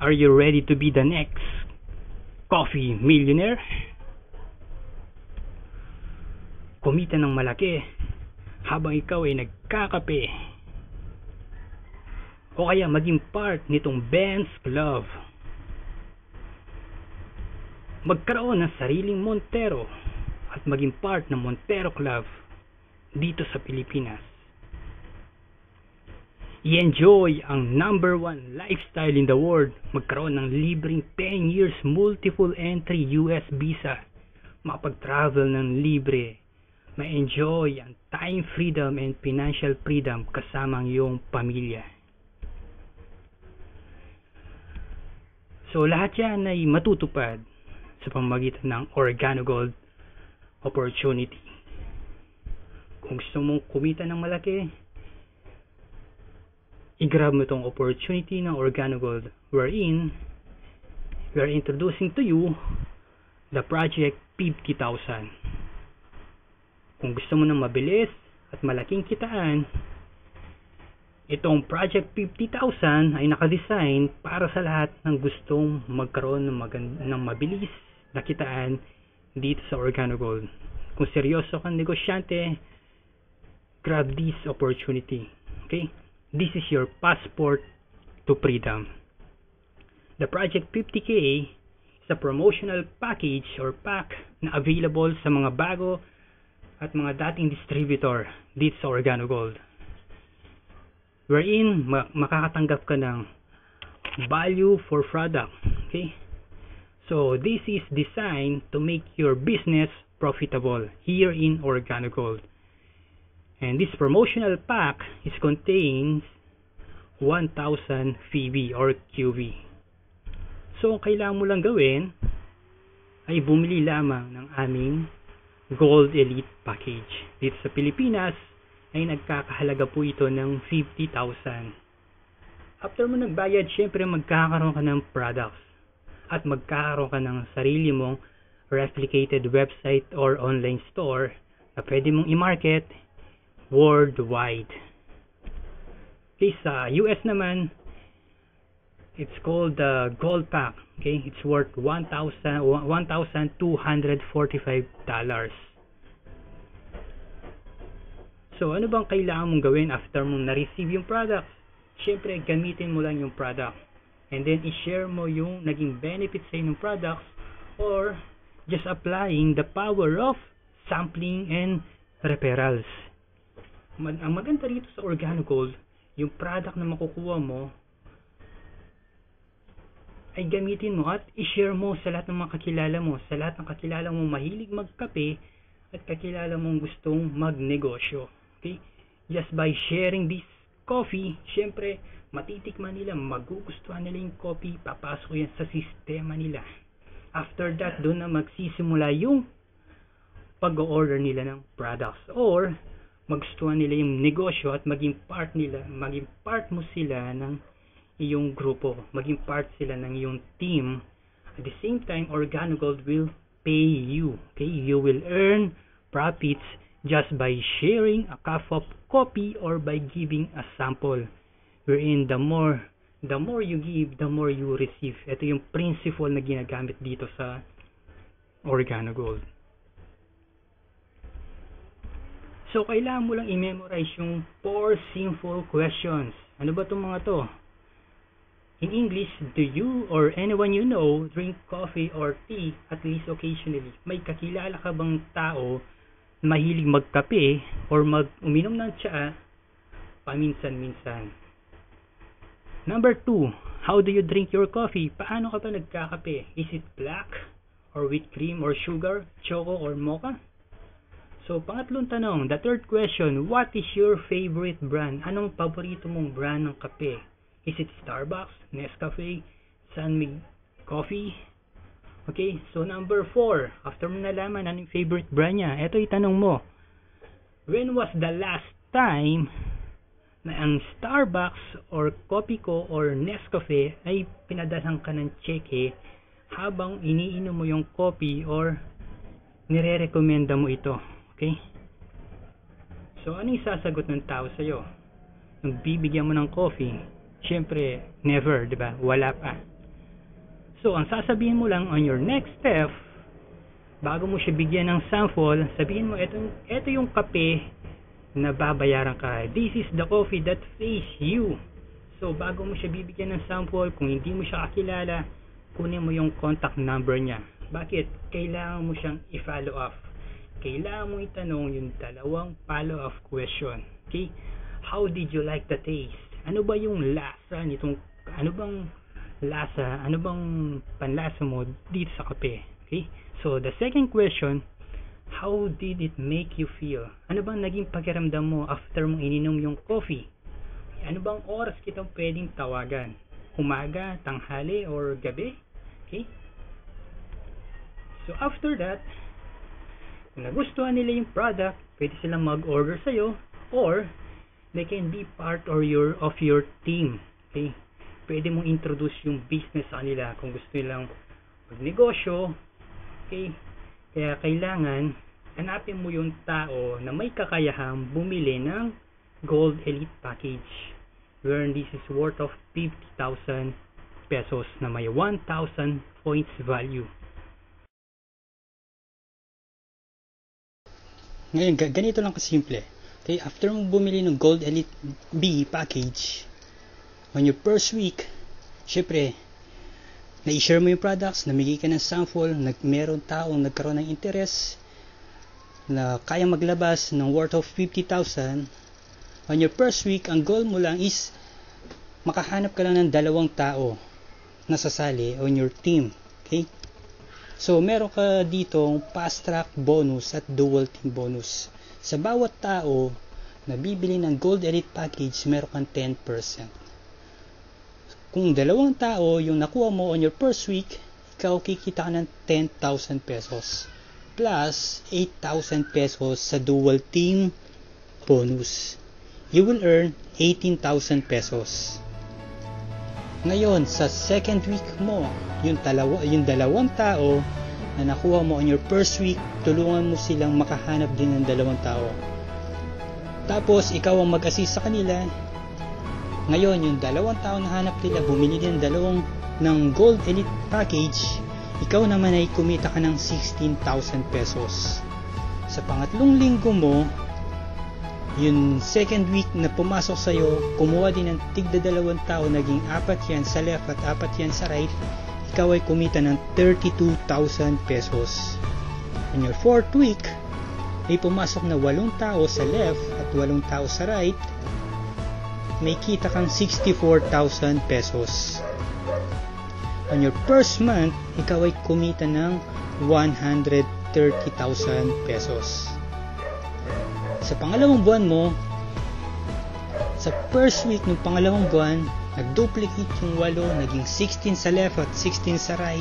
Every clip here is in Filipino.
Are you ready to be the next coffee millionaire? Kumita ng malaki habang ikaw ay nagkakape. O kaya maging part nitong Ben's Club. Magkaroon ng sariling Montero at maging part ng Montero Club dito sa Pilipinas. I-enjoy ang #1 lifestyle in the world. Magkaroon ng libreng 10 years multiple entry US visa. Makapag-travel ng libre. Ma-enjoy ang time freedom and financial freedom kasama ang iyong pamilya. So lahat yan ay matutupad sa pamamagitan ng OrganoGold opportunity. Kung gusto mong kumita ng malaki, i-grab mo itong opportunity ng OrganoGold wherein we are introducing to you the Project 50,000. Kung gusto mo ng mabilis at malaking kitaan, itong Project 50,000 ay nakadesign para sa lahat ng gustong magkaroon ng mabilis na kitaan dito sa OrganoGold. Kung seryoso kang negosyante, grab this opportunity. Okay? This is your passport to freedom. The Project 50K is a promotional package or pack na available sa mga bago at mga dating distributor dito sa OrganoGold. Wherein makakatanggap ka ng value for product. Okay? So this is designed to make your business profitable here in OrganoGold. And this promotional pack contains 1,000 VB or QV. So, ang kailangan mo lang gawin ay bumili lamang ng aming Gold Elite Package. Dito sa Pilipinas ay nagkakahalaga po ito ng 50,000. After mo nagbayad, syempre magkakaroon ka ng products at magkakaroon ka ng sarili mong replicated website or online store na pwede mong i-market worldwide. Okay, sa US naman, it's called the Gold Pack. Okay, it's worth $1,245. So, ano bang kailangan mong gawin after mong na-receive yung product? Siyempre, gamitin mo lang yung product. And then, i-share mo yung naging benefits sa inyong products or just applying the power of sampling and referrals. Ang maganda rito sa OrganoGold, yung product na makukuha mo ay gamitin mo at i-share mo sa lahat ng mga kakilala mo, sa lahat ng kakilala mong mahilig magkape at kakilala mong gustong magnegosyo. Okay? Just by sharing this coffee, syempre matitikman nila, magugustuhan nila yung coffee, papasok yan sa sistema nila. After that, doon na magsisimula yung pag-order nila ng products or magustuhan nila yung negosyo at maging part mo sila ng iyong grupo, maging part sila ng iyong team. At the same time, OrganoGold will pay you. Okay? You will earn profits just by sharing a cup of coffee or by giving a sample. Wherein the more you give, the more you receive. Ito yung principle na ginagamit dito sa OrganoGold. So, kailangan mo lang i-memorize yung 4 simple questions. Ano ba itong mga to? In English, do you or anyone you know drink coffee or tea at least occasionally? May kakilala ka bang tao mahilig magkape or uminom ng tsaa paminsan-minsan? Number 2, how do you drink your coffee? Paano ka ba nagkakape? Is it black or with cream or sugar, choco or mocha? So, pangatlong tanong, the third question, what is your favorite brand? Anong paborito mong brand ng kape? Is it Starbucks, Nescafe, Sunmig Coffee? Okay, so number 4, after mo nalaman anong favorite brand niya, eto itanong mo, when was the last time na ang Starbucks or Kopiko or Nescafe ay pinadalang ka ng cheque habang iniinom mo yung coffee or nire-recommenda mo ito? Okay? So, ano yung sasagot ng tao sa'yo? Yung bibigyan mo ng coffee, syempre, never, di ba? Wala pa. So, ang sasabihin mo lang on your next step, bago mo siya bigyan ng sample, sabihin mo, ito yung kape na babayaran ka. This is the coffee that pays you. So, bago mo siya bibigyan ng sample, kung hindi mo siya kakilala, kunin mo yung contact number niya. Bakit? Kailangan mo siyang i-follow up. Kailangan mo itanong yung dalawang follow-up question. Okay? How did you like the taste? Ano ba yung lasa nitong, ano bang panlasa mo dito sa kape? Okay? So, the second question, how did it make you feel? Ano bang naging pakiramdam mo after mong ininom yung coffee? Ano bang oras kitang pwedeng tawagan? Umaga, tanghali, or gabi? Okay? So, after that, kung nagustuhan nila yung product, pwede silang mag-order sa'yo, or they can be part of your team. Okay? Pwede mong introduce yung business sa kanila kung gusto nilang magnegosyo. Okay? Kaya kailangan hanapin mo yung tao na may kakayahang bumili ng Gold Elite Package, wherein this is worth of 50,000 pesos na may 1,000 points value. Ngayon, ganito lang kasimple. Okay, after mo bumili ng Gold Elite B package, on your first week, syempre, na-share mo yung products, namigay ka ng sample, meron taong nagkaroon ng interest, na kaya maglabas ng worth of 50,000, on your first week, ang goal mo lang is, makahanap ka lang ng 2 tao na sasali on your team. Okay? So, meron ka ditong fast track bonus at dual team bonus. Sa bawat tao na bibili ng Gold Elite Package, meron kang 10%. Kung 2 tao yung nakuha mo on your first week, ikaw kikita ka ng 10,000 pesos. Plus 8,000 pesos sa dual team bonus. You will earn 18,000 pesos. Ngayon, sa second week mo, yung 2 tao na nakuha mo on your first week, tulungan mo silang makahanap din ng 2 tao. Tapos, ikaw ang mag-assist sa kanila. Ngayon, yung 2 tao na hanap nila, bumili din ng Gold Elite Package, ikaw naman ay kumita ka ng 16,000 pesos. Sa pangatlong linggo mo, yung second week na pumasok sa'yo, kumuha din ng tigda 2 tao, naging 4 yan sa left at 4 yan sa right, ikaw ay kumita ng 32,000 pesos. In your fourth week, may pumasok na 8 tao sa left at 8 tao sa right, may kita kang 64,000 pesos. On your first month, ikaw ay kumita ng 130,000 pesos. Sa pangalawang buwan mo, sa first week ng pangalawang buwan, nag-duplicate yung 8, naging 16 sa left at 16 sa right,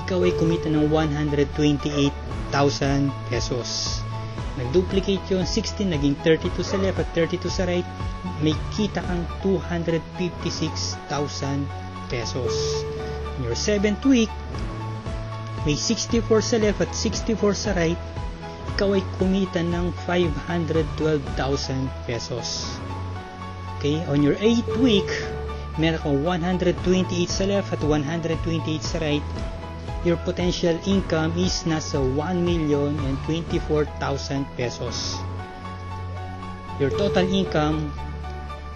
ikaw ay kumita ng 128,000 pesos. Nag-duplicate yung 16, naging 32 sa left at 32 sa right, may kita kang 256,000 pesos. In your 7th week, may 64 sa left at 64 sa right, ikaw ay kumita ng 512,000 pesos. Okay, on your 8th week, meron kang 128 sa left at 128 sa right. Your potential income is nasa 1,024,000 pesos. Your total income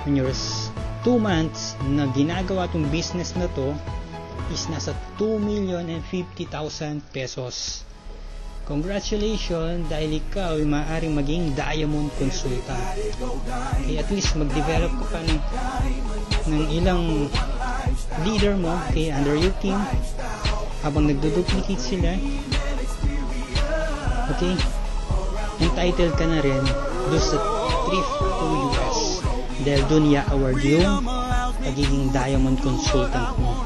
on your 2 months na ginagawa itong business na to is nasa 2,050,000 pesos. Congratulations, dahil ikaw ay maaaring maging diamond consultant. Okay, at least mag-develop ka pa ng ilang leader mo, okay, under your team, habang nagduduplicate sila. Okay, entitled ka na rin doon sa Thrift to US, dahil doon i-award yung pagiging diamond consultant mo.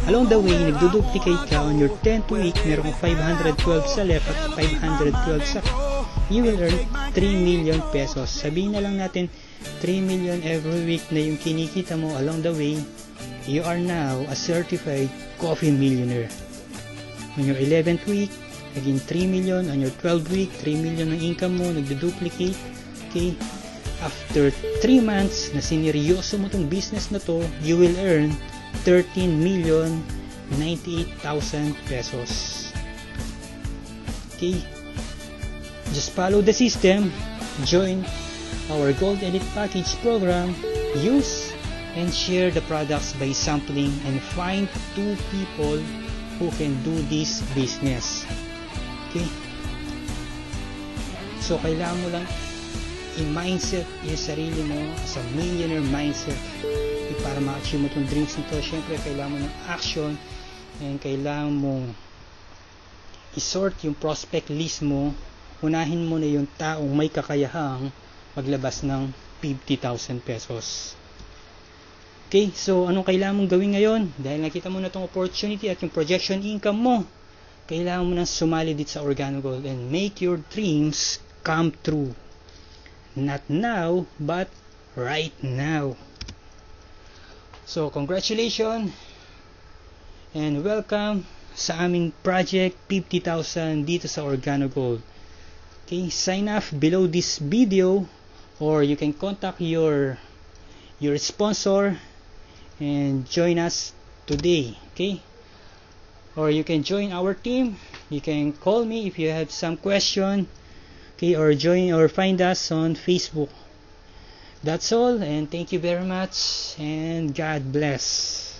Along the way, nagduduplicate ka on your 10th week, meron kang 512 sa left at 512 sa right. You will earn 3 million pesos. Sabihin na lang natin 3 million every week na yung kinikita mo along the way. You are now a certified coffee millionaire. On your 11th week, naging 3 million. On your 12th week, 3 million ang income mo, nagduduplicate. Okay? After 3 months na sineryoso mo tong business na to, you will earn 13 million 98,000 pesos. Okay, just follow the system, join our Gold Elite Package program, use and share the products by sampling, and find 2 people who can do this business. Okay, so kailangan mo lang i-mindset yung sarili mo as a millionaire mindset. Okay, para ma-achieve mo itong dreams nito, syempre kailangan mo ng action, and kailangan mo i-sort yung prospect list mo. Unahin mo na yung taong may kakayahang maglabas ng 50,000 pesos. Okay, so anong kailangan mong gawin ngayon? Dahil nakita mo na itong opportunity at yung projection income mo, kailangan mo nang sumali dito sa OrganoGold and make your dreams come true. Not now, but right now. So, congratulations and welcome sa aming project 50,000 dito sa OrganoGold. Okay, sign up below this video, or you can contact your sponsor and join us today. Okay, or you can join our team. You can call me if you have some question. Okay, or join or find us on Facebook. That's all, and thank you very much, and God bless.